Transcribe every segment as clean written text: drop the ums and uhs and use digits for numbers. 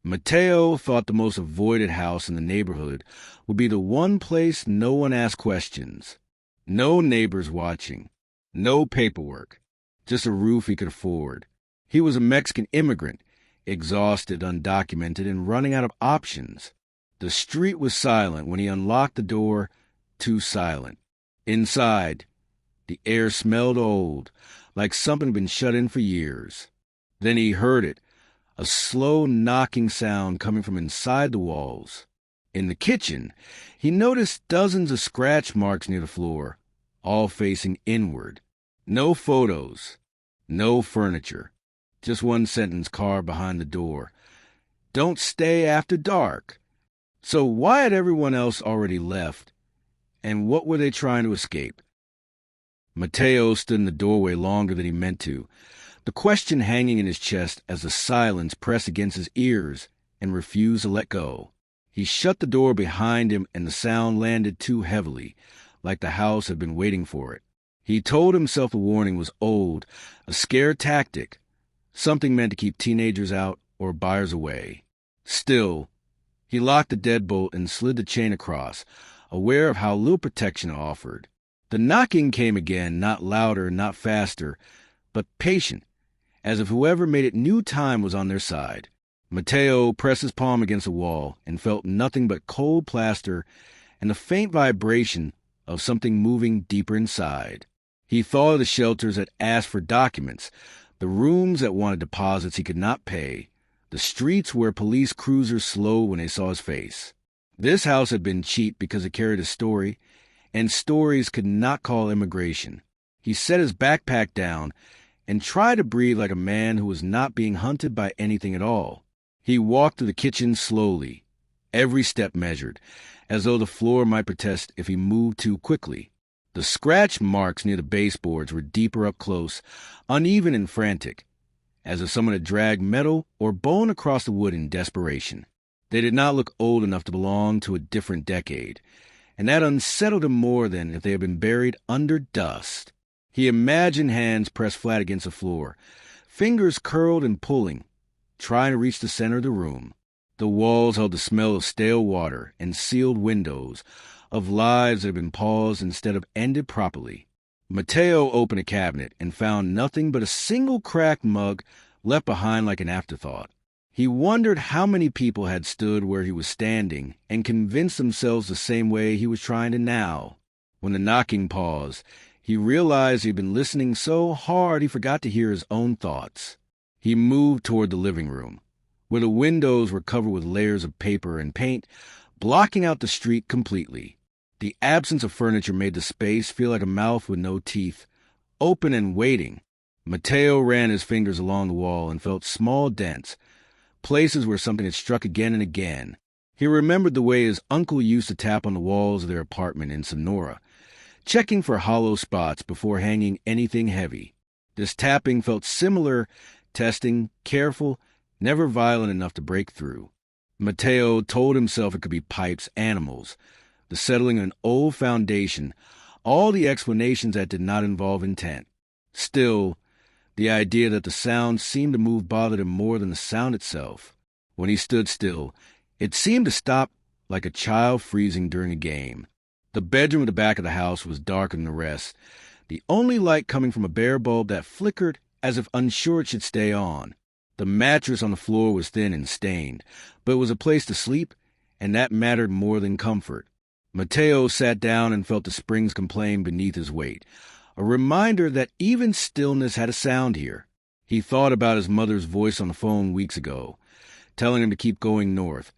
Mateo thought the most avoided house in the neighborhood would be the one place no one asked questions. No neighbors watching. No paperwork. Just a roof he could afford. He was a Mexican immigrant, exhausted, undocumented, and running out of options. The street was silent when he unlocked the door, too silent. Inside, the air smelled old, like something had been shut in for years. Then he heard it, a slow knocking sound coming from inside the walls. In the kitchen, he noticed dozens of scratch marks near the floor, all facing inward. No photos, no furniture, just one sentence carved behind the door. Don't stay after dark. So why had everyone else already left, and what were they trying to escape? Mateo stood in the doorway longer than he meant to, the question hanging in his chest as the silence pressed against his ears and refused to let go. He shut the door behind him, and the sound landed too heavily, like the house had been waiting for it. He told himself the warning was old, a scare tactic, something meant to keep teenagers out or buyers away. Still, he locked the deadbolt and slid the chain across, aware of how little protection it offered. The knocking came again, not louder, not faster, but patient, as if whoever made it knew time was on their side. Mateo pressed his palm against the wall and felt nothing but cold plaster and the faint vibration of something moving deeper inside. He thought of the shelters that asked for documents, the rooms that wanted deposits he could not pay, the streets where police cruisers slowed when they saw his face. This house had been cheap because it carried a story, and stories could not call immigration. He set his backpack down and tried to breathe like a man who was not being hunted by anything at all. He walked to the kitchen slowly, every step measured, as though the floor might protest if he moved too quickly. The scratch marks near the baseboards were deeper up close, uneven and frantic, as if someone had dragged metal or bone across the wood in desperation. They did not look old enough to belong to a different decade, and that unsettled him more than if they had been buried under dust. He imagined hands pressed flat against the floor, fingers curled and pulling, trying to reach the center of the room. The walls held the smell of stale water and sealed windows, of lives that had been paused instead of ended properly. Mateo opened a cabinet and found nothing but a single cracked mug left behind like an afterthought. He wondered how many people had stood where he was standing and convinced themselves the same way he was trying to now. When the knocking paused, he realized he'd been listening so hard he forgot to hear his own thoughts. He moved toward the living room, where the windows were covered with layers of paper and paint, blocking out the street completely. The absence of furniture made the space feel like a mouth with no teeth, open and waiting. Mateo ran his fingers along the wall and felt small dents, places where something had struck again and again. He remembered the way his uncle used to tap on the walls of their apartment in Sonora, checking for hollow spots before hanging anything heavy. This tapping felt similar, testing, careful, never violent enough to break through. Mateo told himself it could be pipes, animals, the settling of an old foundation, all the explanations that did not involve intent. Still, the idea that the sound seemed to move bothered him more than the sound itself. When he stood still, it seemed to stop like a child freezing during a game. The bedroom at the back of the house was darker than the rest, the only light coming from a bare bulb that flickered as if unsure it should stay on. The mattress on the floor was thin and stained, but it was a place to sleep, and that mattered more than comfort. Mateo sat down and felt the springs complain beneath his weight, a reminder that even stillness had a sound here. He thought about his mother's voice on the phone weeks ago, telling him to keep going north,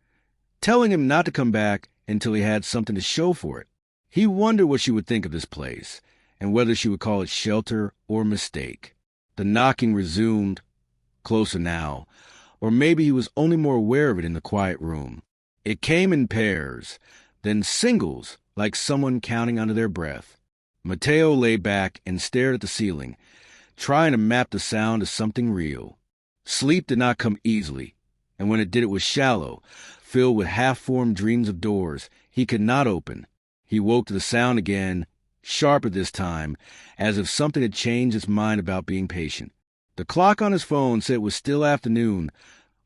telling him not to come back until he had something to show for it. He wondered what she would think of this place, and whether she would call it shelter or mistake. The knocking resumed, closer now, or maybe he was only more aware of it in the quiet room. It came in pairs, then singles, like someone counting under their breath. Mateo lay back and stared at the ceiling, trying to map the sound as something real. Sleep did not come easily, and when it did, it was shallow, filled with half-formed dreams of doors he could not open. He woke to the sound again, sharper this time, as if something had changed its mind about being patient. The clock on his phone said it was still afternoon,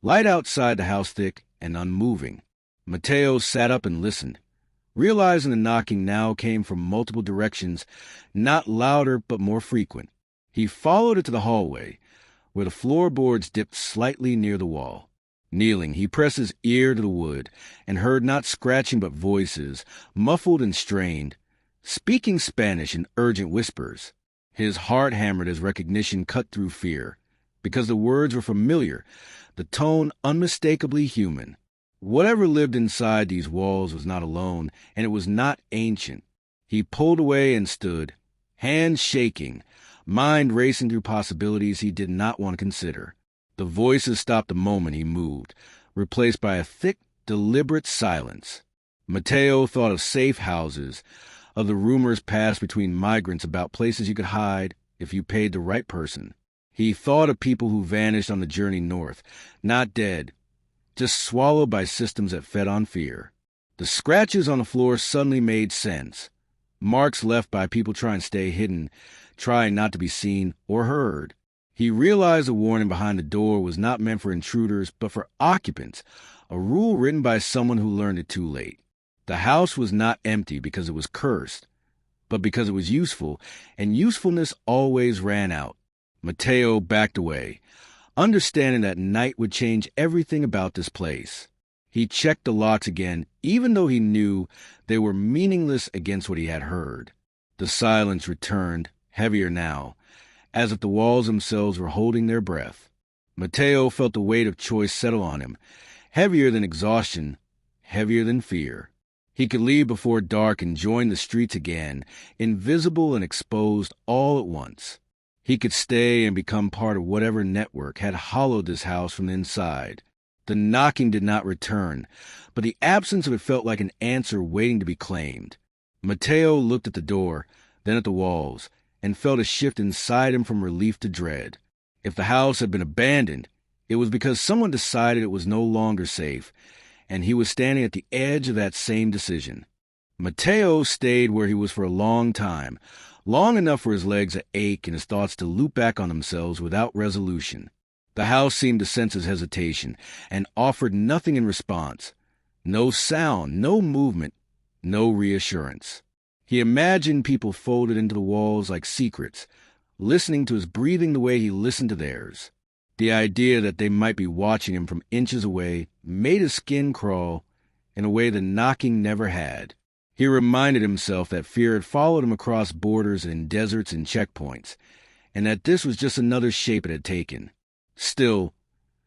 Light outside the house thick and unmoving. Mateo sat up and listened, realizing the knocking now came from multiple directions, not louder but more frequent. He followed it to the hallway, where the floorboards dipped slightly near the wall. Kneeling, he pressed his ear to the wood and heard not scratching but voices, muffled and strained, speaking Spanish in urgent whispers. His heart hammered as recognition cut through fear, because the words were familiar, the tone unmistakably human. Whatever lived inside these walls was not alone, and it was not ancient. He pulled away and stood, hands shaking, mind racing through possibilities he did not want to consider. The voices stopped the moment he moved, replaced by a thick, deliberate silence. Mateo thought of safe houses, of the rumors passed between migrants about places you could hide if you paid the right person. He thought of people who vanished on the journey north, not dead, just swallowed by systems that fed on fear. The scratches on the floor suddenly made sense. Marks left by people trying to stay hidden, trying not to be seen or heard. He realized the warning behind the door was not meant for intruders, but for occupants, a rule written by someone who learned it too late. The house was not empty because it was cursed, but because it was useful, and usefulness always ran out. Mateo backed away, understanding that night would change everything about this place. He checked the locks again, even though he knew they were meaningless against what he had heard. The silence returned, heavier now, as if the walls themselves were holding their breath. Mateo felt the weight of choice settle on him, heavier than exhaustion, heavier than fear. He could leave before dark and join the streets again, invisible and exposed all at once. He could stay and become part of whatever network had hollowed this house from the inside. The knocking did not return, but the absence of it felt like an answer waiting to be claimed. Mateo looked at the door, then at the walls, and felt a shift inside him from relief to dread. If the house had been abandoned, it was because someone decided it was no longer safe, and he was standing at the edge of that same decision. Mateo stayed where he was for a long time, long enough for his legs to ache and his thoughts to loop back on themselves without resolution. The house seemed to sense his hesitation and offered nothing in response. No sound, no movement, no reassurance. He imagined people folded into the walls like secrets, listening to his breathing the way he listened to theirs. The idea that they might be watching him from inches away made his skin crawl in a way the knocking never had. He reminded himself that fear had followed him across borders and deserts and checkpoints, and that this was just another shape it had taken. Still,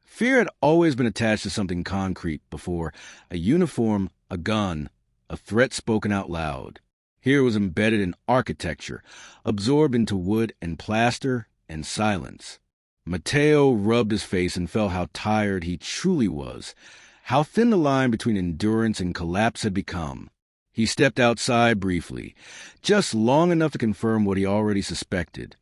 fear had always been attached to something concrete before, a uniform, a gun, a threat spoken out loud. Here it was embedded in architecture, absorbed into wood and plaster and silence. Mateo rubbed his face and felt how tired he truly was, how thin the line between endurance and collapse had become. He stepped outside briefly, just long enough to confirm what he already suspected,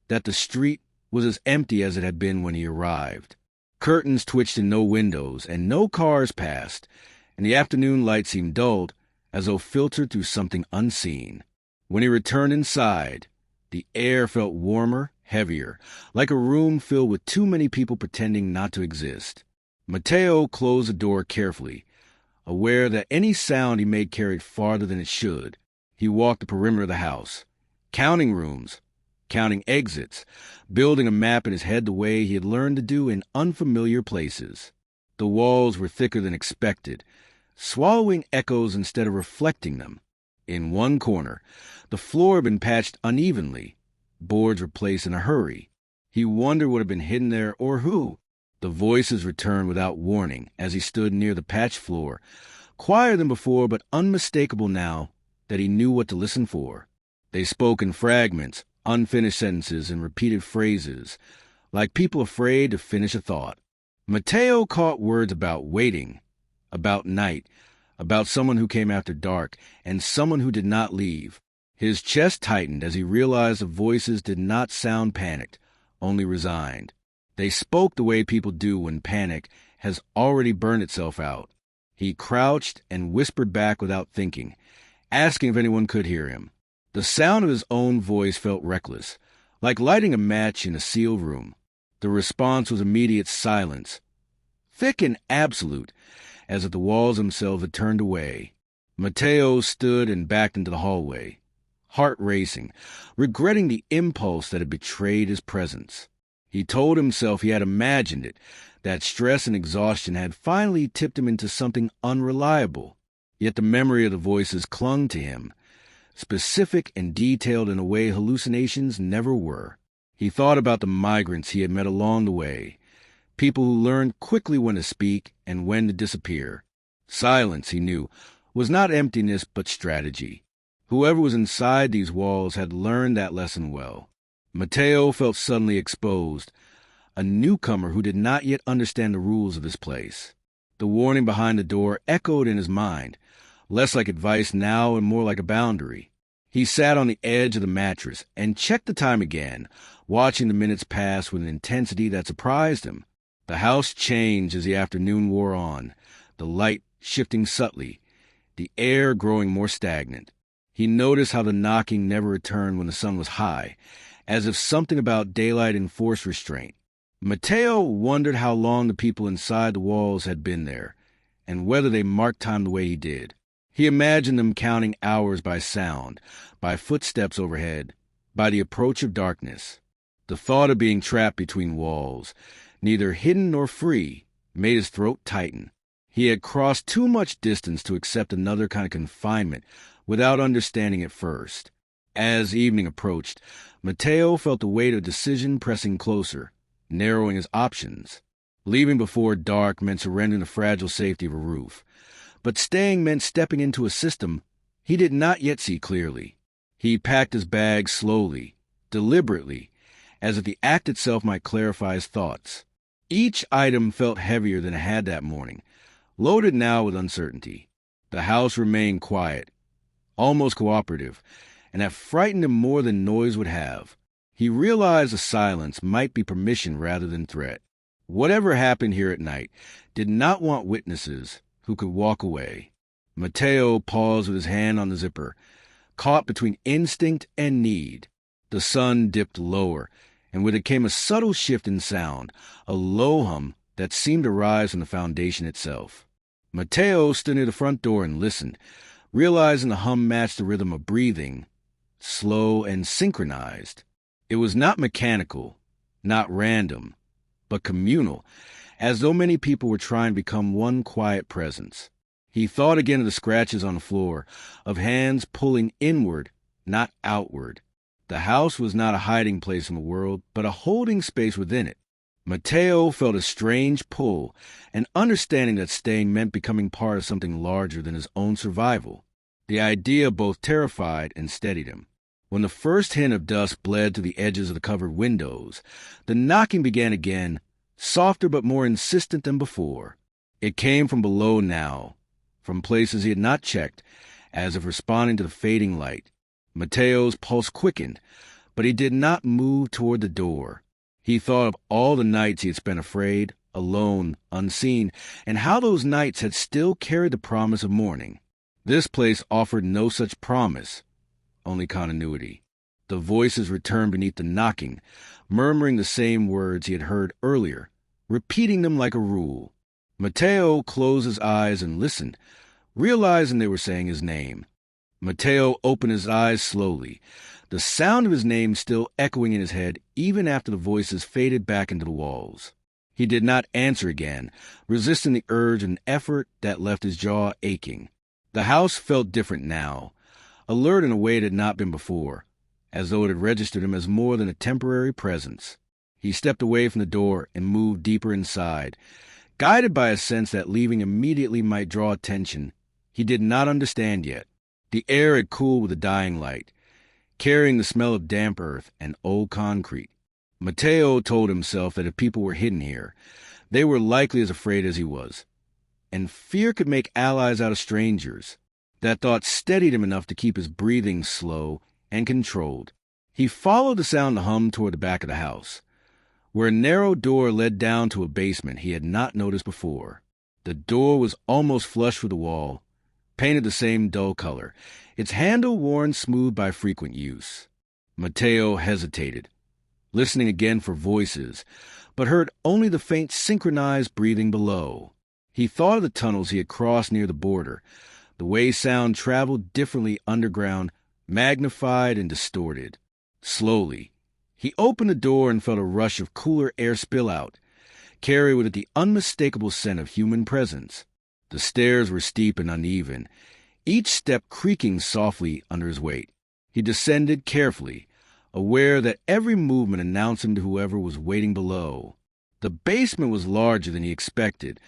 that the street was as empty as it had been when he arrived. Curtains twitched in no windows, and no cars passed, and the afternoon light seemed dulled, as though filtered through something unseen. When he returned inside, the air felt warmer, heavier, like a room filled with too many people pretending not to exist. Mateo closed the door carefully, aware that any sound he made carried farther than it should. He walked the perimeter of the house, counting rooms, counting exits, building a map in his head the way he had learned to do in unfamiliar places. The walls were thicker than expected, swallowing echoes instead of reflecting them. In one corner, the floor had been patched unevenly, boards replaced in a hurry. He wondered what had been hidden there or who. The voices returned without warning as he stood near the patched floor, quieter than before but unmistakable now that he knew what to listen for. They spoke in fragments, unfinished sentences, and repeated phrases, like people afraid to finish a thought. Mateo caught words about waiting, about night, about someone who came after dark, and someone who did not leave. His chest tightened as he realized the voices did not sound panicked, only resigned. They spoke the way people do when panic has already burned itself out. He crouched and whispered back without thinking, asking if anyone could hear him. The sound of his own voice felt reckless, like lighting a match in a sealed room. The response was immediate silence, thick and absolute, as if the walls themselves had turned away. Mateo stood and backed into the hallway, heart racing, regretting the impulse that had betrayed his presence. He told himself he had imagined it, that stress and exhaustion had finally tipped him into something unreliable. Yet the memory of the voices clung to him, specific and detailed in a way hallucinations never were. He thought about the migrants he had met along the way, people who learned quickly when to speak and when to disappear. Silence, he knew, was not emptiness but strategy. Whoever was inside these walls had learned that lesson well. Mateo felt suddenly exposed, a newcomer who did not yet understand the rules of this place. The warning behind the door echoed in his mind, less like advice now and more like a boundary. He sat on the edge of the mattress and checked the time again, watching the minutes pass with an intensity that surprised him. The house changed as the afternoon wore on, the light shifting subtly, the air growing more stagnant. He noticed how the knocking never returned when the sun was high, as if something about daylight enforced restraint. Mateo wondered how long the people inside the walls had been there, and whether they marked time the way he did. He imagined them counting hours by sound, by footsteps overhead, by the approach of darkness. The thought of being trapped between walls, neither hidden nor free, made his throat tighten. He had crossed too much distance to accept another kind of confinement without understanding it first. As evening approached, Mateo felt the weight of decision pressing closer, narrowing his options. Leaving before dark meant surrendering the fragile safety of a roof, but staying meant stepping into a system he did not yet see clearly. He packed his bag slowly, deliberately, as if the act itself might clarify his thoughts. Each item felt heavier than it had that morning, loaded now with uncertainty. The house remained quiet, almost cooperative, and that frightened him more than noise would have. He realized the silence might be permission rather than threat. Whatever happened here at night did not want witnesses who could walk away. Mateo paused with his hand on the zipper, caught between instinct and need. The sun dipped lower, and with it came a subtle shift in sound, a low hum that seemed to rise from the foundation itself. Mateo stood near the front door and listened, realizing the hum matched the rhythm of breathing, slow and synchronized. It was not mechanical, not random, but communal, as though many people were trying to become one quiet presence. He thought again of the scratches on the floor, of hands pulling inward, not outward. The house was not a hiding place from the world, but a holding space within it. Mateo felt a strange pull, an understanding that staying meant becoming part of something larger than his own survival. The idea both terrified and steadied him. When the first hint of dust bled to the edges of the covered windows, the knocking began again, softer but more insistent than before. It came from below now, from places he had not checked, as if responding to the fading light. Mateo's pulse quickened, but he did not move toward the door. He thought of all the nights he had spent afraid, alone, unseen, and how those nights had still carried the promise of morning. This place offered no such promise, only continuity. The voices returned beneath the knocking, murmuring the same words he had heard earlier, repeating them like a rule. Mateo closed his eyes and listened, realizing they were saying his name. Mateo opened his eyes slowly, the sound of his name still echoing in his head even after the voices faded back into the walls. He did not answer again, resisting the urge and effort that left his jaw aching. The house felt different now, alert in a way it had not been before, as though it had registered him as more than a temporary presence. He stepped away from the door and moved deeper inside, guided by a sense that leaving immediately might draw attention he did not understand yet. The air had cooled with the dying light, carrying the smell of damp earth and old concrete. Mateo told himself that if people were hidden here, they were likely as afraid as he was, and fear could make allies out of strangers. That thought steadied him enough to keep his breathing slow and controlled. He followed the sound of the hum toward the back of the house, where a narrow door led down to a basement he had not noticed before. The door was almost flush with the wall, painted the same dull color, its handle worn smooth by frequent use. Mateo hesitated, listening again for voices, but heard only the faint synchronized breathing below. He thought of the tunnels he had crossed near the border, the way sound traveled differently underground, magnified and distorted. Slowly, he opened the door and felt a rush of cooler air spill out, carried with it the unmistakable scent of human presence. The stairs were steep and uneven, each step creaking softly under his weight. He descended carefully, aware that every movement announced him to whoever was waiting below. The basement was larger than he expected,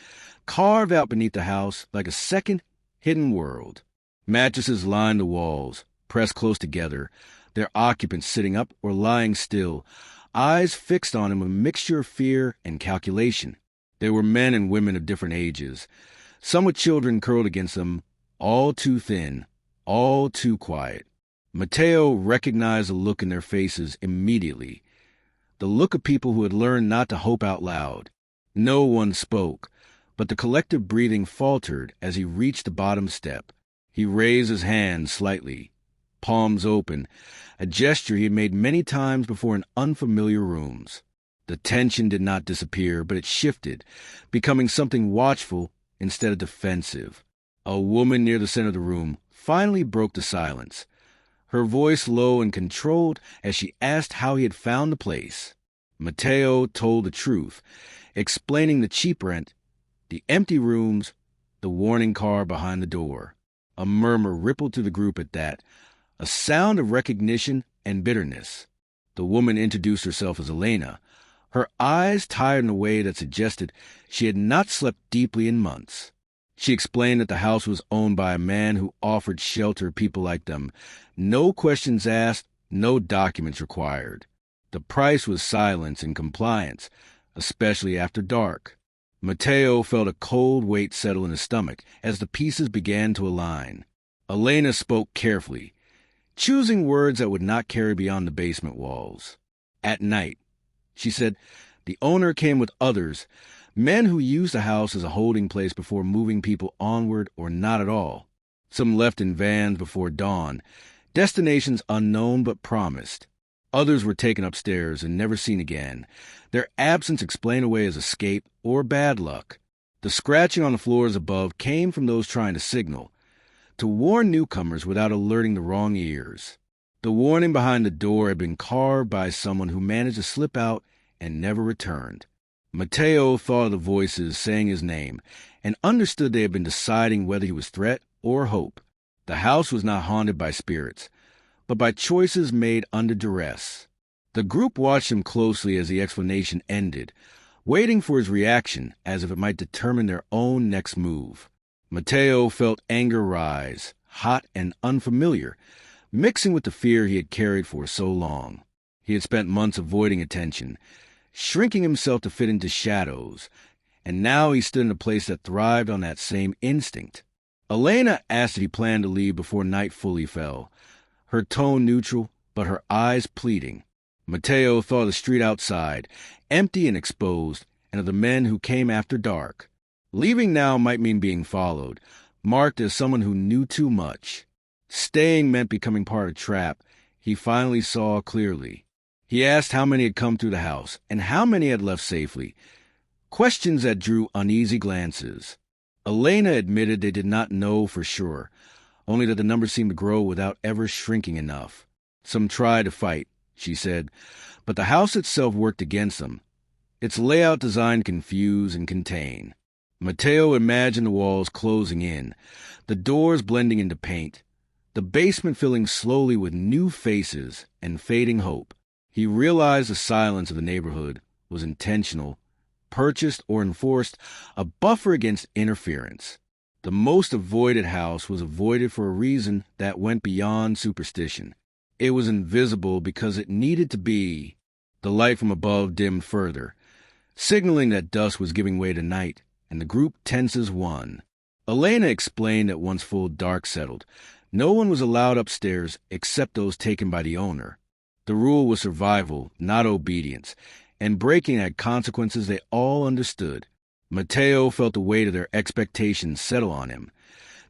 carved out beneath the house like a second, hidden world. Mattresses lined the walls, pressed close together, their occupants sitting up or lying still, eyes fixed on him with a mixture of fear and calculation. There were men and women of different ages, some with children curled against them, all too thin, all too quiet. Mateo recognized the look in their faces immediately, the look of people who had learned not to hope out loud. No one spoke, but the collective breathing faltered as he reached the bottom step. He raised his hand slightly, palms open, a gesture he had made many times before in unfamiliar rooms. The tension did not disappear, but it shifted, becoming something watchful instead of defensive. A woman near the center of the room finally broke the silence, her voice low and controlled as she asked how he had found the place. Mateo told the truth, explaining the cheap rent, the empty rooms, the warning car behind the door. A murmur rippled through the group at that, a sound of recognition and bitterness. The woman introduced herself as Elena, her eyes tired in a way that suggested she had not slept deeply in months. She explained that the house was owned by a man who offered shelter to people like them. No questions asked, no documents required. The price was silence and compliance, especially after dark. Mateo felt a cold weight settle in his stomach as the pieces began to align. Elena spoke carefully, choosing words that would not carry beyond the basement walls. At night, she said, the owner came with others, men who used the house as a holding place before moving people onward or not at all. Some left in vans before dawn, destinations unknown but promised. Others were taken upstairs and never seen again, their absence explained away as escape or bad luck. The scratching on the floors above came from those trying to signal, to warn newcomers without alerting the wrong ears. The warning behind the door had been carved by someone who managed to slip out and never returned. Mateo thought of the voices saying his name and understood they had been deciding whether he was threat or hope. The house was not haunted by spirits, but by choices made under duress. The group watched him closely as the explanation ended, waiting for his reaction as if it might determine their own next move. Mateo felt anger rise, hot and unfamiliar, mixing with the fear he had carried for so long. He had spent months avoiding attention, shrinking himself to fit into shadows, and now he stood in a place that thrived on that same instinct. Elena asked if he planned to leave before night fully fell, her tone neutral, but her eyes pleading. Mateo thought of the street outside, empty and exposed, and of the men who came after dark. Leaving now might mean being followed, marked as someone who knew too much. Staying meant becoming part of a trap he finally saw clearly. He asked how many had come through the house, and how many had left safely, questions that drew uneasy glances. Elena admitted they did not know for sure, only that the number seemed to grow without ever shrinking enough. Some tried to fight, she said, but the house itself worked against them, its layout designed to confuse and contain. Mateo imagined the walls closing in, the doors blending into paint, the basement filling slowly with new faces and fading hope. He realized the silence of the neighborhood was intentional, purchased or enforced, a buffer against interference. The most avoided house was avoided for a reason that went beyond superstition. It was invisible because it needed to be. The light from above dimmed further, signaling that dusk was giving way to night, and the group tenses one. Elena explained that once full dark settled, no one was allowed upstairs except those taken by the owner. The rule was survival, not obedience, and breaking had consequences they all understood. Mateo felt the weight of their expectations settle on him,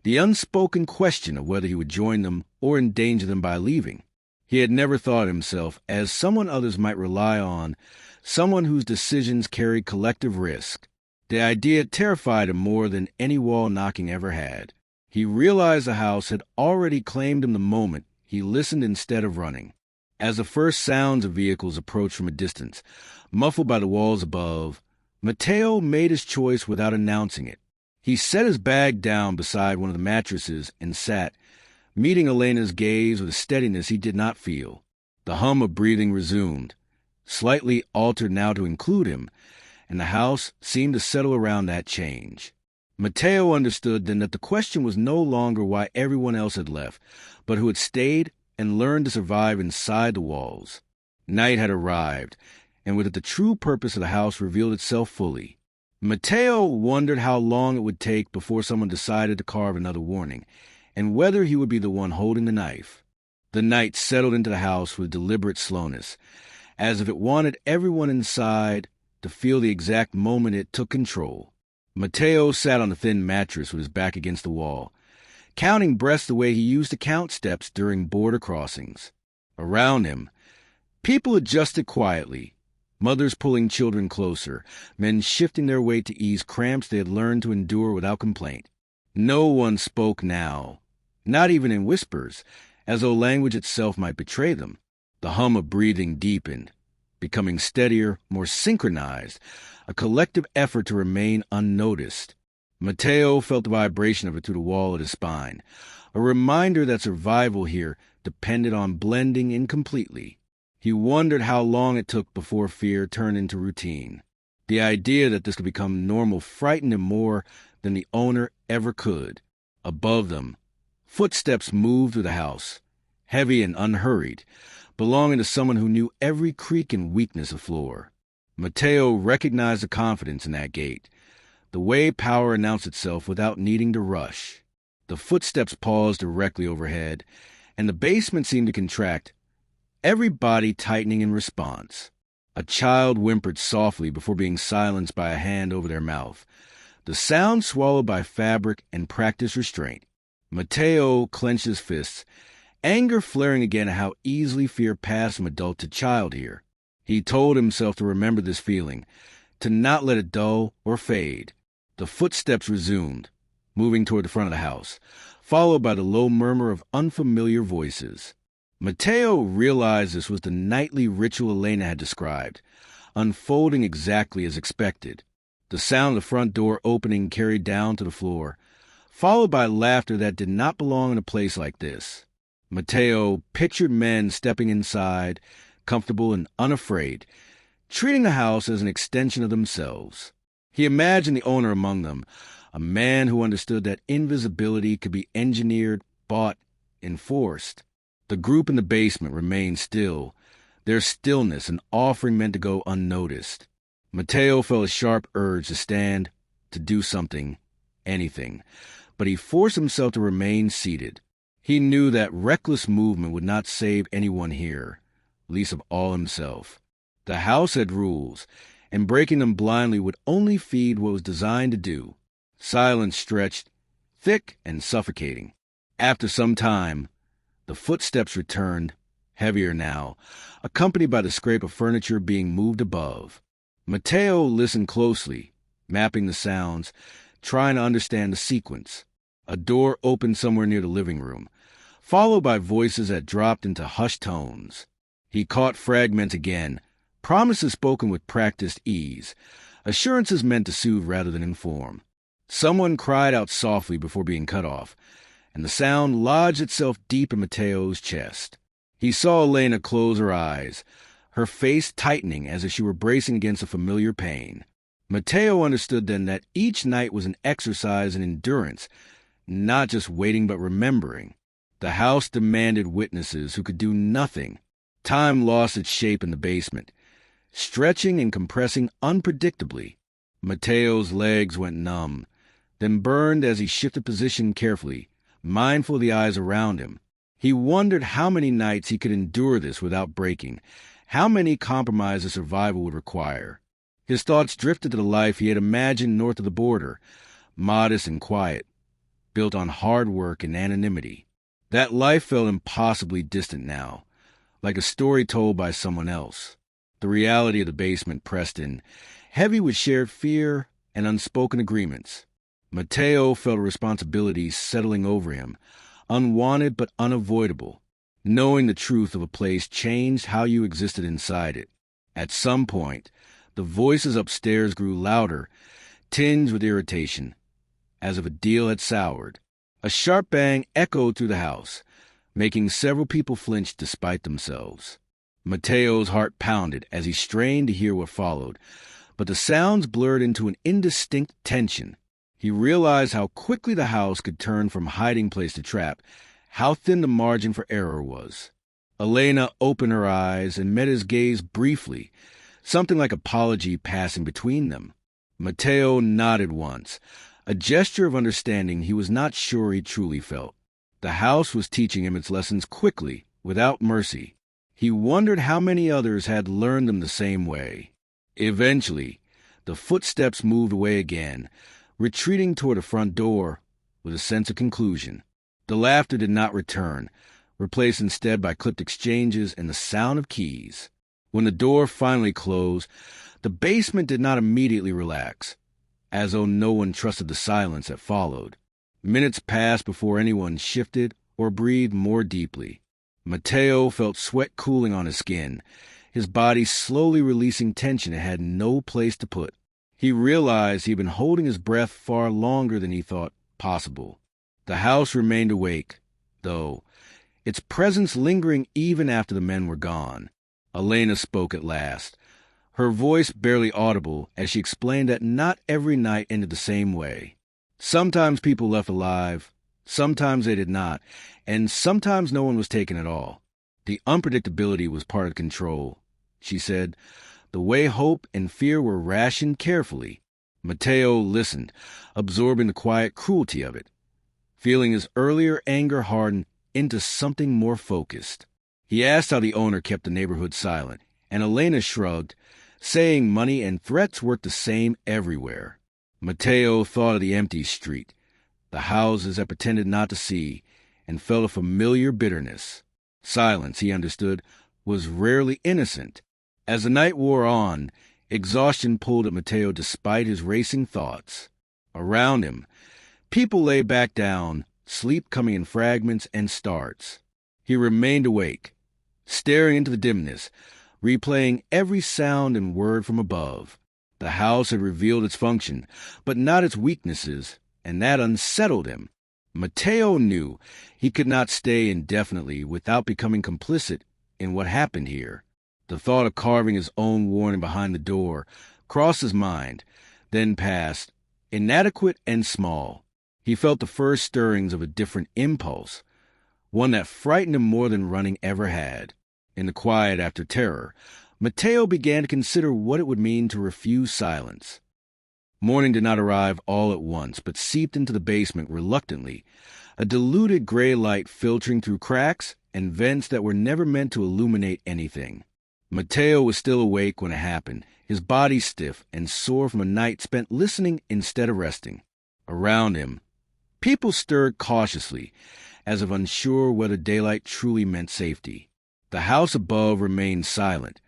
the unspoken question of whether he would join them or endanger them by leaving. He had never thought of himself as someone others might rely on someone whose decisions carried collective risk. The idea terrified him more than any wall knocking ever had. He realized the house had already claimed him the moment he listened instead of running. As the first sounds of vehicles approached from a distance, muffled by the walls above, Mateo made his choice without announcing it. He set his bag down beside one of the mattresses and sat, meeting Elena's gaze with a steadiness he did not feel. The hum of breathing resumed, slightly altered now to include him, and the house seemed to settle around that change. Mateo understood then that the question was no longer why everyone else had left, but who had stayed and learned to survive inside the walls. Night had arrived, and with it the true purpose of the house revealed itself fully. Mateo wondered how long it would take before someone decided to carve another warning, and whether he would be the one holding the knife. The night settled into the house with deliberate slowness, as if it wanted everyone inside to feel the exact moment it took control. Mateo sat on the thin mattress with his back against the wall, counting breaths the way he used to count steps during border crossings. Around him, people adjusted quietly, mothers pulling children closer, men shifting their weight to ease cramps they had learned to endure without complaint. No one spoke now, not even in whispers, as though language itself might betray them. The hum of breathing deepened, becoming steadier, more synchronized, a collective effort to remain unnoticed. Mateo felt the vibration of it through the wall at his spine, a reminder that survival here depended on blending in completely. He wondered how long it took before fear turned into routine. The idea that this could become normal frightened him more than the owner ever could. Above them, footsteps moved through the house, heavy and unhurried, belonging to someone who knew every creak and weakness of floor. Mateo recognized the confidence in that gait, the way power announced itself without needing to rush. The footsteps paused directly overhead, and the basement seemed to contract, every body tightening in response. A child whimpered softly before being silenced by a hand over their mouth, the sound swallowed by fabric and practiced restraint. Mateo clenched his fists, anger flaring again at how easily fear passed from adult to child here. He told himself to remember this feeling, to not let it dull or fade. The footsteps resumed, moving toward the front of the house, followed by the low murmur of unfamiliar voices. Mateo realized this was the nightly ritual Elena had described, unfolding exactly as expected. The sound of the front door opening carried down to the floor, followed by laughter that did not belong in a place like this. Mateo pictured men stepping inside, comfortable and unafraid, treating the house as an extension of themselves. He imagined the owner among them, a man who understood that invisibility could be engineered, bought, enforced. The group in the basement remained still, their stillness an offering meant to go unnoticed. Mateo felt a sharp urge to stand, to do something, anything, but he forced himself to remain seated. He knew that reckless movement would not save anyone here, least of all himself. The house had rules, and breaking them blindly would only feed what it was designed to do. Silence stretched, thick and suffocating. After some time, the footsteps returned, heavier now, accompanied by the scrape of furniture being moved above. Mateo listened closely, mapping the sounds, trying to understand the sequence. A door opened somewhere near the living room, followed by voices that dropped into hushed tones. He caught fragments again, promises spoken with practiced ease, assurances meant to soothe rather than inform. Someone cried out softly before being cut off, and the sound lodged itself deep in Mateo's chest. He saw Elena close her eyes, her face tightening as if she were bracing against a familiar pain. Mateo understood then that each night was an exercise in endurance, not just waiting but remembering. The house demanded witnesses who could do nothing. Time lost its shape in the basement, stretching and compressing unpredictably. Mateo's legs went numb, then burned as he shifted position carefully, mindful of the eyes around him. He wondered how many nights he could endure this without breaking, how many compromises survival would require. His thoughts drifted to the life he had imagined north of the border, modest and quiet, built on hard work and anonymity. That life felt impossibly distant now, like a story told by someone else. The reality of the basement pressed in, heavy with shared fear and unspoken agreements. Mateo felt a responsibility settling over him, unwanted but unavoidable. Knowing the truth of a place changed how you existed inside it. At some point, the voices upstairs grew louder, tinged with irritation, as if a deal had soured. A sharp bang echoed through the house, making several people flinch despite themselves. Mateo's heart pounded as he strained to hear what followed, but the sounds blurred into an indistinct tension. He realized how quickly the house could turn from hiding place to trap, how thin the margin for error was. Elena opened her eyes and met his gaze briefly, something like apology passing between them. Mateo nodded once, a gesture of understanding he was not sure he truly felt. The house was teaching him its lessons quickly, without mercy. He wondered how many others had learned them the same way. Eventually, the footsteps moved away again, retreating toward the front door with a sense of conclusion. The laughter did not return, replaced instead by clipped exchanges and the sound of keys. When the door finally closed, the basement did not immediately relax, as though no one trusted the silence that followed. Minutes passed before anyone shifted or breathed more deeply. Mateo felt sweat cooling on his skin, his body slowly releasing tension it had no place to put. He realized he had been holding his breath far longer than he thought possible. The house remained awake, though, its presence lingering even after the men were gone. Elena spoke at last, her voice barely audible as she explained that not every night ended the same way. Sometimes people left alive, sometimes they did not, and sometimes no one was taken at all. The unpredictability was part of control, she said, the way hope and fear were rationed carefully. Mateo listened, absorbing the quiet cruelty of it, feeling his earlier anger harden into something more focused. He asked how the owner kept the neighborhood silent, and Elena shrugged, saying money and threats worked the same everywhere. Mateo thought of the empty street, the houses that pretended not to see, and felt a familiar bitterness. Silence, he understood, was rarely innocent. As the night wore on, exhaustion pulled at Mateo despite his racing thoughts. Around him, people lay back down, sleep coming in fragments and starts. He remained awake, staring into the dimness, replaying every sound and word from above. The house had revealed its function, but not its weaknesses, and that unsettled him. Mateo knew he could not stay indefinitely without becoming complicit in what happened here. The thought of carving his own warning behind the door crossed his mind, then passed, inadequate and small. He felt the first stirrings of a different impulse, one that frightened him more than running ever had. In the quiet after terror, Mateo began to consider what it would mean to refuse silence. Morning did not arrive all at once, but seeped into the basement reluctantly, a diluted gray light filtering through cracks and vents that were never meant to illuminate anything. Mateo was still awake when it happened, his body stiff and sore from a night spent listening instead of resting. Around him, people stirred cautiously, as if unsure whether daylight truly meant safety. The house above remained silent,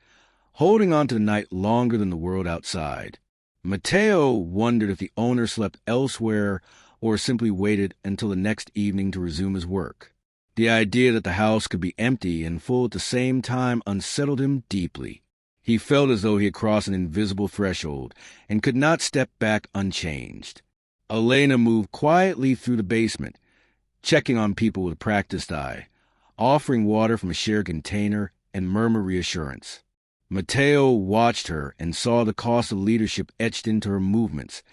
holding on to the night longer than the world outside. Mateo wondered if the owner slept elsewhere or simply waited until the next evening to resume his work. The idea that the house could be empty and full at the same time unsettled him deeply. He felt as though he had crossed an invisible threshold and could not step back unchanged. Elena moved quietly through the basement, checking on people with a practiced eye, offering water from a shared container and murmured reassurance. Mateo watched her and saw the cost of leadership etched into her movements,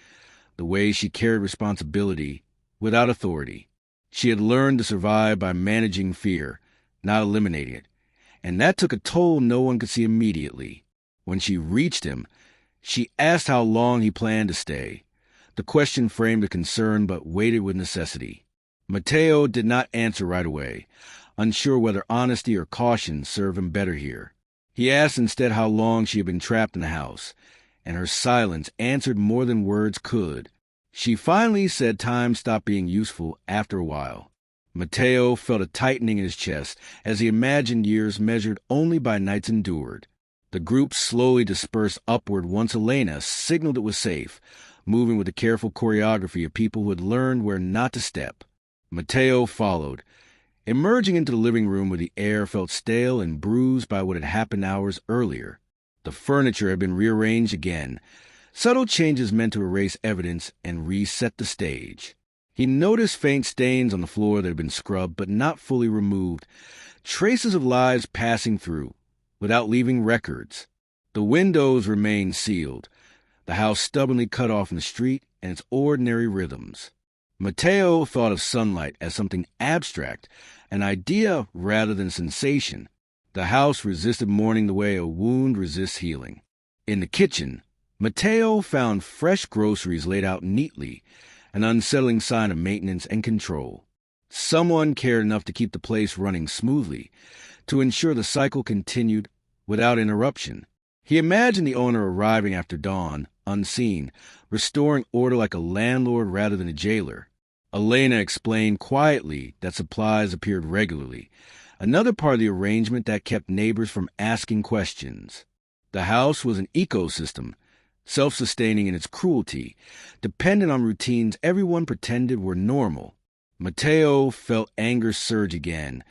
the way she carried responsibility without authority. She had learned to survive by managing fear, not eliminating it, and that took a toll no one could see immediately. When she reached him, she asked how long he planned to stay. The question framed a concern but weighted with necessity. Mateo did not answer right away, unsure whether honesty or caution served him better here. He asked instead how long she had been trapped in the house, and her silence answered more than words could. She finally said time stopped being useful after a while. Mateo felt a tightening in his chest as he imagined years measured only by nights endured. The group slowly dispersed upward once Elena signaled it was safe, moving with the careful choreography of people who had learned where not to step. Mateo followed, emerging into the living room where the air felt stale and bruised by what had happened hours earlier. The furniture had been rearranged again, subtle changes meant to erase evidence and reset the stage. He noticed faint stains on the floor that had been scrubbed but not fully removed, traces of lives passing through, without leaving records. The windows remained sealed, the house stubbornly cut off from the street and its ordinary rhythms. Mateo thought of sunlight as something abstract, an idea rather than sensation. The house resisted mourning the way a wound resists healing. In the kitchen, Mateo found fresh groceries laid out neatly, an unsettling sign of maintenance and control. Someone cared enough to keep the place running smoothly, to ensure the cycle continued without interruption. He imagined the owner arriving after dawn, unseen, restoring order like a landlord rather than a jailer. Elena explained quietly that supplies appeared regularly, another part of the arrangement that kept neighbors from asking questions. The house was an ecosystem, self-sustaining in its cruelty, dependent on routines everyone pretended were normal. Mateo felt anger surge again,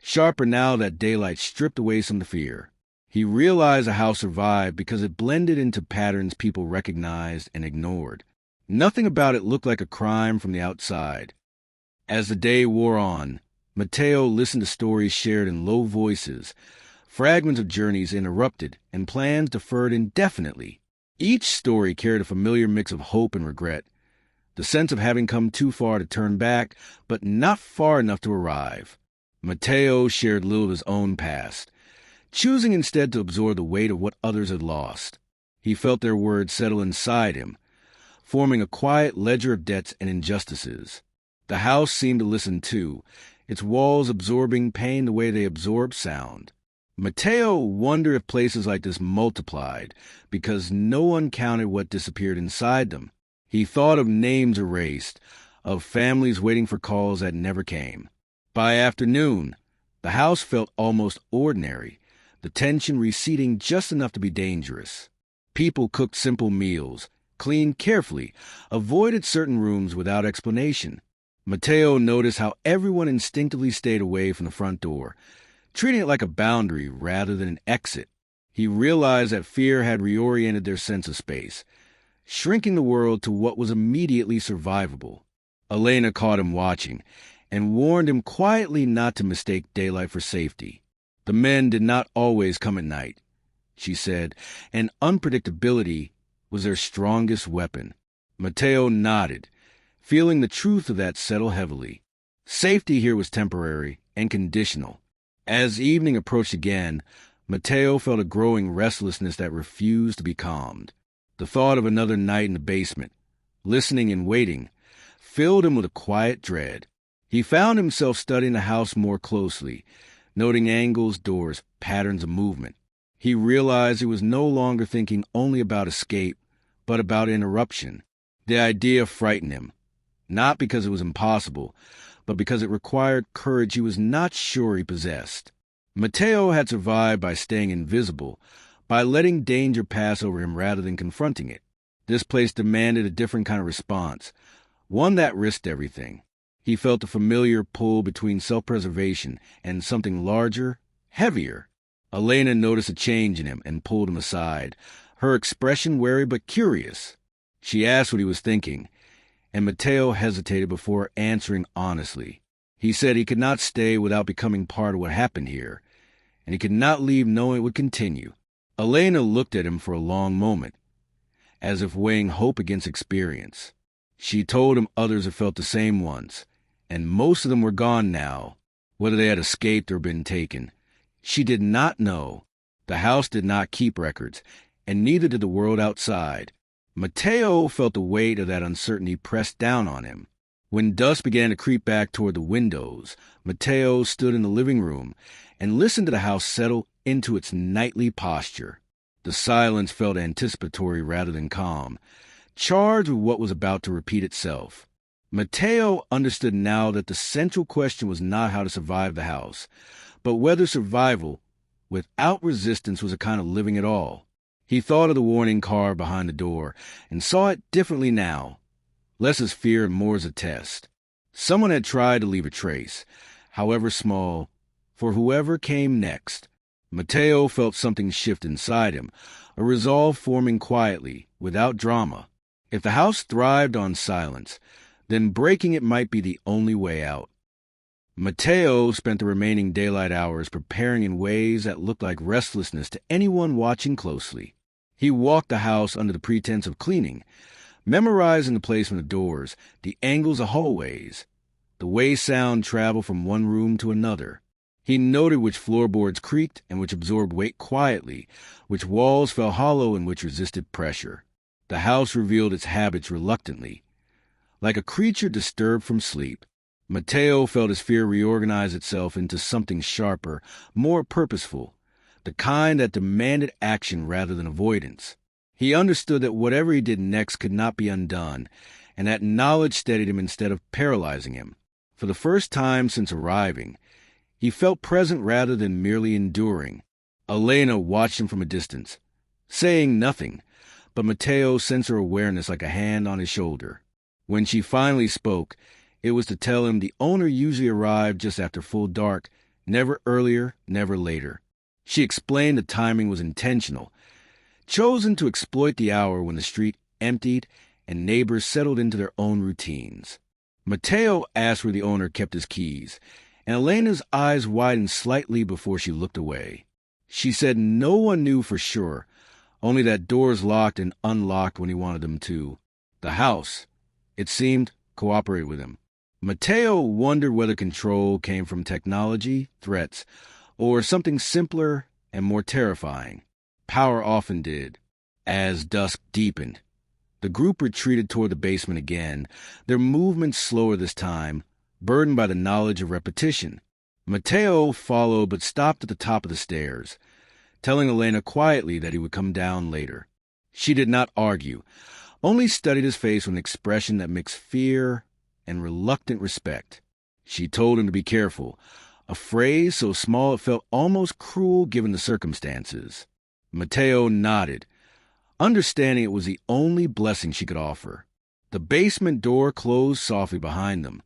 sharper now that daylight stripped away some of the fear. He realized the house survived because it blended into patterns people recognized and ignored. Nothing about it looked like a crime from the outside. As the day wore on, Mateo listened to stories shared in low voices, fragments of journeys interrupted, and plans deferred indefinitely. Each story carried a familiar mix of hope and regret, the sense of having come too far to turn back, but not far enough to arrive. Mateo shared little of his own past, choosing instead to absorb the weight of what others had lost. He felt their words settle inside him, forming a quiet ledger of debts and injustices. The house seemed to listen too, its walls absorbing pain the way they absorbed sound. Mateo wondered if places like this multiplied, because no one counted what disappeared inside them. He thought of names erased, of families waiting for calls that never came. By afternoon, the house felt almost ordinary, the tension receding just enough to be dangerous. People cooked simple meals, cleaned carefully, avoided certain rooms without explanation. Mateo noticed how everyone instinctively stayed away from the front door, treating it like a boundary rather than an exit. He realized that fear had reoriented their sense of space, shrinking the world to what was immediately survivable. Elena caught him watching and warned him quietly not to mistake daylight for safety. The men did not always come at night, she said, and unpredictability was their strongest weapon. Mateo nodded, feeling the truth of that settle heavily. Safety here was temporary and conditional. As evening approached again, Mateo felt a growing restlessness that refused to be calmed. The thought of another night in the basement, listening and waiting, filled him with a quiet dread. He found himself studying the house more closely, noting angles, doors, patterns of movement. He realized he was no longer thinking only about escape, but about interruption. The idea frightened him, not because it was impossible, but because it required courage he was not sure he possessed. Mateo had survived by staying invisible, by letting danger pass over him rather than confronting it. This place demanded a different kind of response, one that risked everything. He felt a familiar pull between self-preservation and something larger, heavier. Elena noticed a change in him and pulled him aside, her expression wary but curious. She asked what he was thinking, and Mateo hesitated before answering honestly. He said he could not stay without becoming part of what happened here, and he could not leave knowing it would continue. Elena looked at him for a long moment, as if weighing hope against experience. She told him others had felt the same once, and most of them were gone now, whether they had escaped or been taken. She did not know. The house did not keep records, and neither did the world outside. Mateo felt the weight of that uncertainty pressed down on him. When dusk began to creep back toward the windows, Mateo stood in the living room and listened to the house settle into its nightly posture. The silence felt anticipatory rather than calm, charged with what was about to repeat itself. Mateo understood now that the central question was not how to survive the house, but whether survival without resistance was a kind of living at all. He thought of the warning car behind the door and saw it differently now, less as fear and more as a test. Someone had tried to leave a trace, however small, for whoever came next. Mateo felt something shift inside him, a resolve forming quietly, without drama. If the house thrived on silence, then breaking it might be the only way out. Mateo spent the remaining daylight hours preparing in ways that looked like restlessness to anyone watching closely. He walked the house under the pretense of cleaning, memorizing the placement of doors, the angles of hallways, the way sound traveled from one room to another. He noted which floorboards creaked and which absorbed weight quietly, which walls fell hollow and which resisted pressure. The house revealed its habits reluctantly. Like a creature disturbed from sleep, Mateo felt his fear reorganize itself into something sharper, more purposeful, the kind that demanded action rather than avoidance. He understood that whatever he did next could not be undone, and that knowledge steadied him instead of paralyzing him. For the first time since arriving, he felt present rather than merely enduring. Elena watched him from a distance, saying nothing, but Mateo sensed her awareness like a hand on his shoulder. When she finally spoke, it was to tell him the owner usually arrived just after full dark, never earlier, never later. She explained the timing was intentional, chosen to exploit the hour when the street emptied and neighbors settled into their own routines. Mateo asked where the owner kept his keys, and Elena's eyes widened slightly before she looked away. She said no one knew for sure, only that doors locked and unlocked when he wanted them to. The house, it seemed, cooperated with him. Mateo wondered whether control came from technology, threats, or something simpler and more terrifying. Power often did. As dusk deepened, the group retreated toward the basement again, their movements slower this time, burdened by the knowledge of repetition. Mateo followed but stopped at the top of the stairs, telling Elena quietly that he would come down later. She did not argue, only studied his face with an expression that mixed fear and reluctant respect. She told him to be careful, a phrase so small it felt almost cruel given the circumstances. Mateo nodded, understanding it was the only blessing she could offer. The basement door closed softly behind them,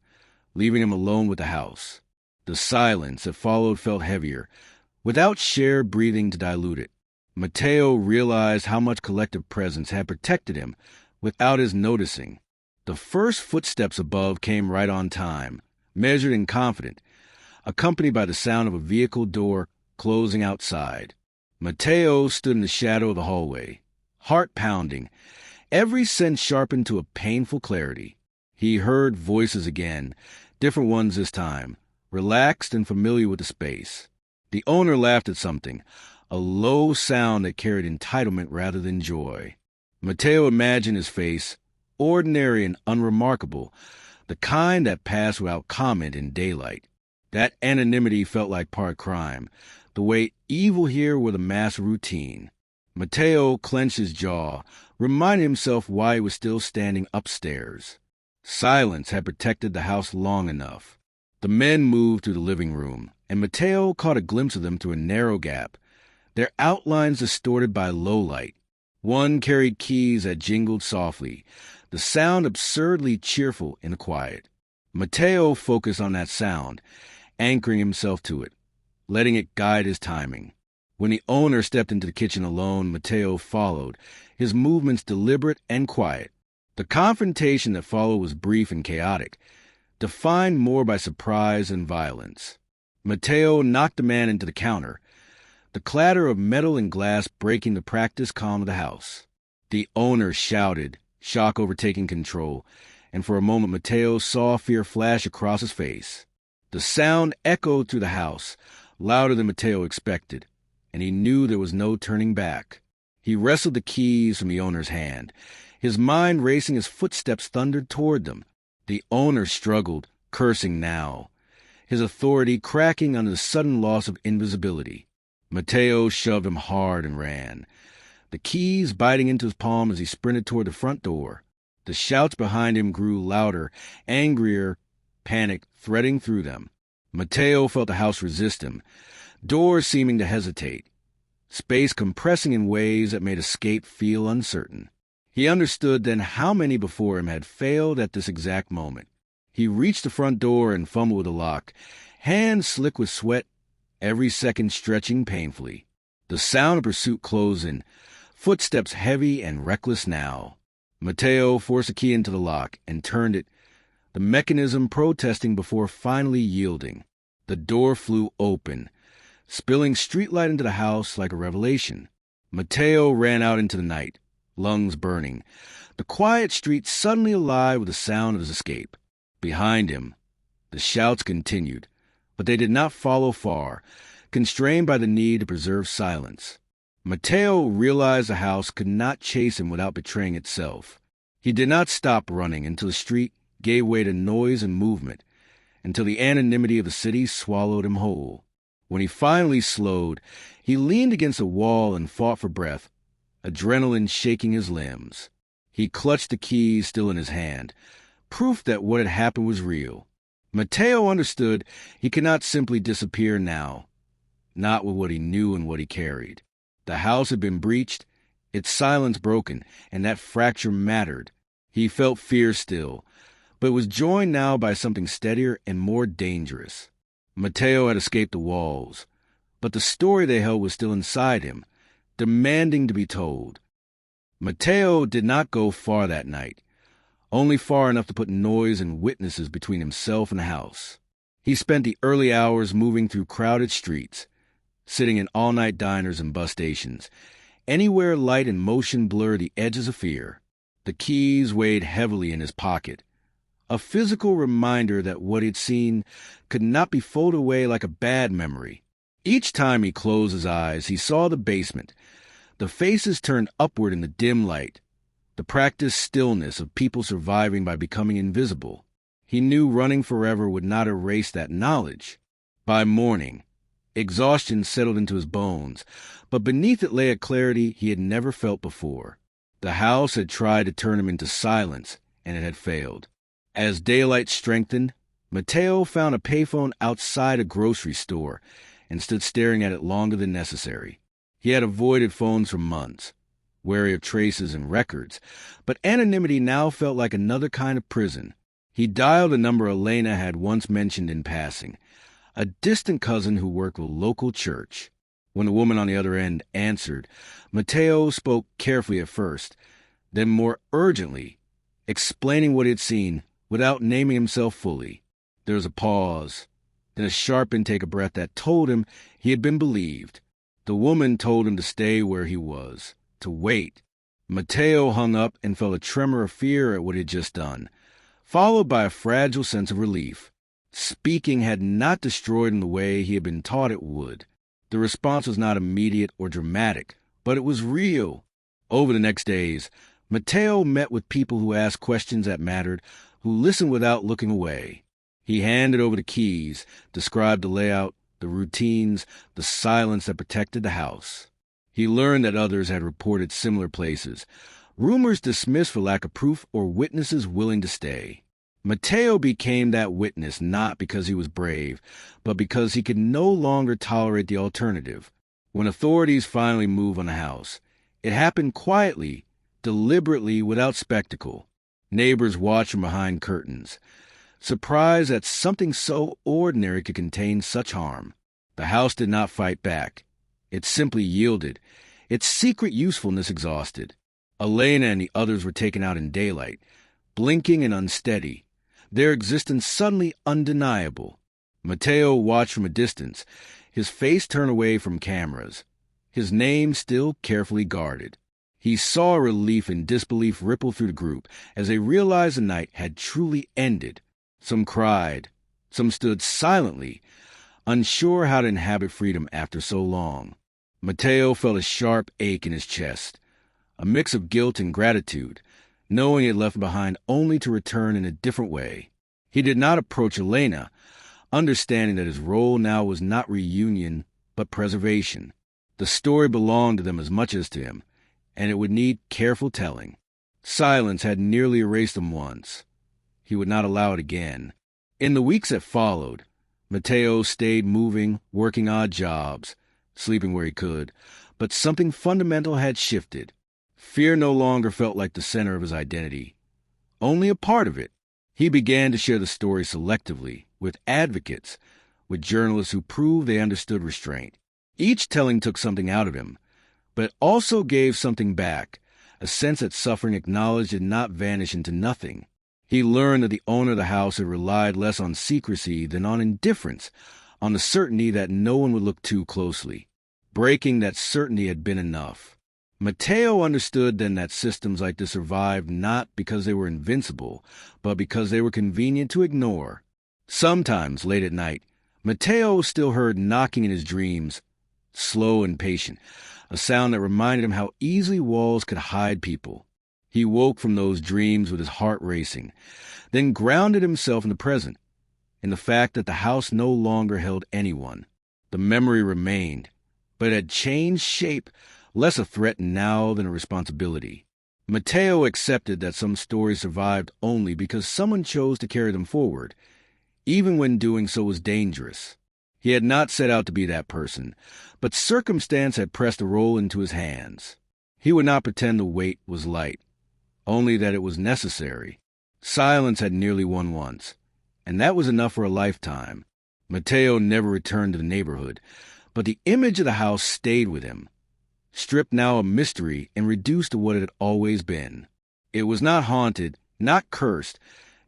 leaving him alone with the house. The silence that followed felt heavier, without shared breathing to dilute it. Mateo realized how much collective presence had protected him without his noticing. The first footsteps above came right on time, measured and confident, accompanied by the sound of a vehicle door closing outside. Mateo stood in the shadow of the hallway, heart pounding, every sense sharpened to a painful clarity. He heard voices again, different ones this time, relaxed and familiar with the space. The owner laughed at something, a low sound that carried entitlement rather than joy. Mateo imagined his face, ordinary and unremarkable, the kind that passed without comment in daylight. That anonymity felt like part crime, the way evil here were the mass routine. Mateo clenched his jaw, reminding himself why he was still standing upstairs. Silence had protected the house long enough. The men moved through the living room, and Mateo caught a glimpse of them through a narrow gap, their outlines distorted by low light. One carried keys that jingled softly, the sound absurdly cheerful in the quiet. Mateo focused on that sound, anchoring himself to it, letting it guide his timing. When the owner stepped into the kitchen alone, Mateo followed, his movements deliberate and quiet. The confrontation that followed was brief and chaotic, defined more by surprise and violence. Mateo knocked the man into the counter, the clatter of metal and glass breaking the practiced calm of the house. The owner shouted, shock overtaking control, and for a moment Mateo saw fear flash across his face. The sound echoed through the house, louder than Mateo expected, and he knew there was no turning back. He wrestled the keys from the owner's hand, his mind racing as footsteps thundered toward them. The owner struggled, cursing now, his authority cracking under the sudden loss of invisibility. Mateo shoved him hard and ran, the keys biting into his palm as he sprinted toward the front door. The shouts behind him grew louder, angrier, panic threading through them. Mateo felt the house resist him, doors seeming to hesitate, space compressing in ways that made escape feel uncertain. He understood then how many before him had failed at this exact moment. He reached the front door and fumbled with the lock, hands slick with sweat, every second stretching painfully. The sound of pursuit closed in, footsteps heavy and reckless now. Mateo forced a key into the lock and turned it, the mechanism protesting before finally yielding. The door flew open, spilling streetlight into the house like a revelation. Mateo ran out into the night, lungs burning, the quiet street suddenly alive with the sound of his escape. Behind him, the shouts continued, but they did not follow far, constrained by the need to preserve silence. Mateo realized the house could not chase him without betraying itself. He did not stop running until the street gave way to noise and movement, until the anonymity of the city swallowed him whole. When he finally slowed, he leaned against a wall and fought for breath, adrenaline shaking his limbs. He clutched the keys still in his hand, proof that what had happened was real. Mateo understood he could not simply disappear now, not with what he knew and what he carried. The house had been breached, its silence broken, and that fracture mattered. He felt fear still, but was joined now by something steadier and more dangerous. Mateo had escaped the walls, but the story they held was still inside him, demanding to be told. Mateo did not go far that night, only far enough to put noise and witnesses between himself and the house. He spent the early hours moving through crowded streets, sitting in all-night diners and bus stations, anywhere light and motion blurred the edges of fear. The keys weighed heavily in his pocket, a physical reminder that what he'd seen could not be folded away like a bad memory. Each time he closed his eyes, he saw the basement, the faces turned upward in the dim light, the practiced stillness of people surviving by becoming invisible. He knew running forever would not erase that knowledge. By morning, exhaustion settled into his bones, but beneath it lay a clarity he had never felt before. The house had tried to turn him into silence, and it had failed. As daylight strengthened, Mateo found a payphone outside a grocery store and stood staring at it longer than necessary. He had avoided phones for months, wary of traces and records, but anonymity now felt like another kind of prison. He dialed a number Elena had once mentioned in passing, a distant cousin who worked with a local church. When the woman on the other end answered, Mateo spoke carefully at first, then more urgently, explaining what he had seen without naming himself fully. There was a pause, then a sharp intake of breath that told him he had been believed. The woman told him to stay where he was, to wait. Mateo hung up and felt a tremor of fear at what he had just done, followed by a fragile sense of relief. Speaking had not destroyed him the way he had been taught it would. The response was not immediate or dramatic, but it was real. Over the next days, Mateo met with people who asked questions that mattered, who listened without looking away. He handed over the keys, described the layout, the routines, the silence that protected the house. He learned that others had reported similar places, rumors dismissed for lack of proof or witnesses willing to stay. Mateo became that witness not because he was brave, but because he could no longer tolerate the alternative. When authorities finally moved on the house, it happened quietly, deliberately, without spectacle. Neighbors watched from behind curtains, surprised that something so ordinary could contain such harm. The house did not fight back. It simply yielded, its secret usefulness exhausted. Elena and the others were taken out in daylight, blinking and unsteady, their existence suddenly undeniable. Mateo watched from a distance, his face turned away from cameras, his name still carefully guarded. He saw relief and disbelief ripple through the group as they realized the night had truly ended. Some cried, some stood silently, unsure how to inhabit freedom after so long. Mateo felt a sharp ache in his chest, a mix of guilt and gratitude, knowing he had left behind only to return in a different way. He did not approach Elena, understanding that his role now was not reunion, but preservation. The story belonged to them as much as to him, and it would need careful telling. Silence had nearly erased him once. He would not allow it again. In the weeks that followed, Mateo stayed moving, working odd jobs, sleeping where he could, but something fundamental had shifted. Fear no longer felt like the center of his identity, only a part of it. He began to share the story selectively, with advocates, with journalists who proved they understood restraint. Each telling took something out of him, but it also gave something back, a sense that suffering acknowledged did not vanish into nothing. He learned that the owner of the house had relied less on secrecy than on indifference, on the certainty that no one would look too closely. Breaking that certainty had been enough. Mateo understood then that systems like this survived not because they were invincible, but because they were convenient to ignore. Sometimes, late at night, Mateo still heard knocking in his dreams, slow and patient, a sound that reminded him how easily walls could hide people. He woke from those dreams with his heart racing, then grounded himself in the present, in the fact that the house no longer held anyone. The memory remained, but it had changed shape, less a threat now than a responsibility. Mateo accepted that some stories survived only because someone chose to carry them forward, even when doing so was dangerous. He had not set out to be that person, but circumstance had pressed a role into his hands. He would not pretend the weight was light, only that it was necessary. Silence had nearly won once, and that was enough for a lifetime. Mateo never returned to the neighborhood, but the image of the house stayed with him, stripped now of mystery and reduced to what it had always been. It was not haunted, not cursed,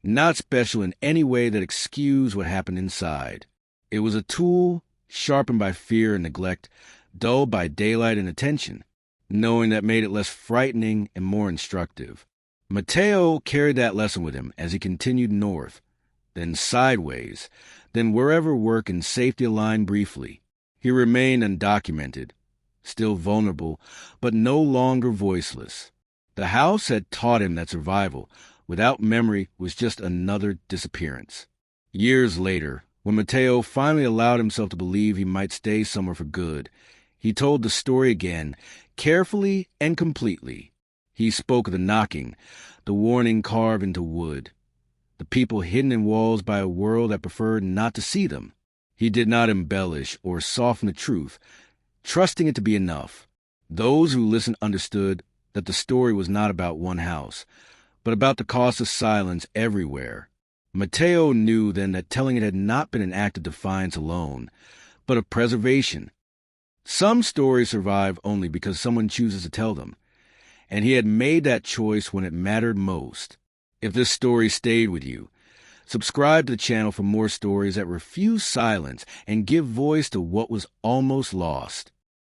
not special in any way that excused what happened inside. It was a tool, sharpened by fear and neglect, dulled by daylight and attention, knowing that made it less frightening and more instructive. Mateo carried that lesson with him as he continued north, then sideways, then wherever work and safety aligned briefly. He remained undocumented, still vulnerable, but no longer voiceless. The house had taught him that survival, without memory, was just another disappearance. Years later, when Mateo finally allowed himself to believe he might stay somewhere for good, he told the story again, carefully and completely. He spoke of the knocking, the warning carved into wood, the people hidden in walls by a world that preferred not to see them. He did not embellish or soften the truth, trusting it to be enough. Those who listened understood that the story was not about one house, but about the cost of silence everywhere. Mateo knew then that telling it had not been an act of defiance alone, but of preservation. Some stories survive only because someone chooses to tell them, and he had made that choice when it mattered most. If this story stayed with you, subscribe to the channel for more stories that refuse silence and give voice to what was almost lost.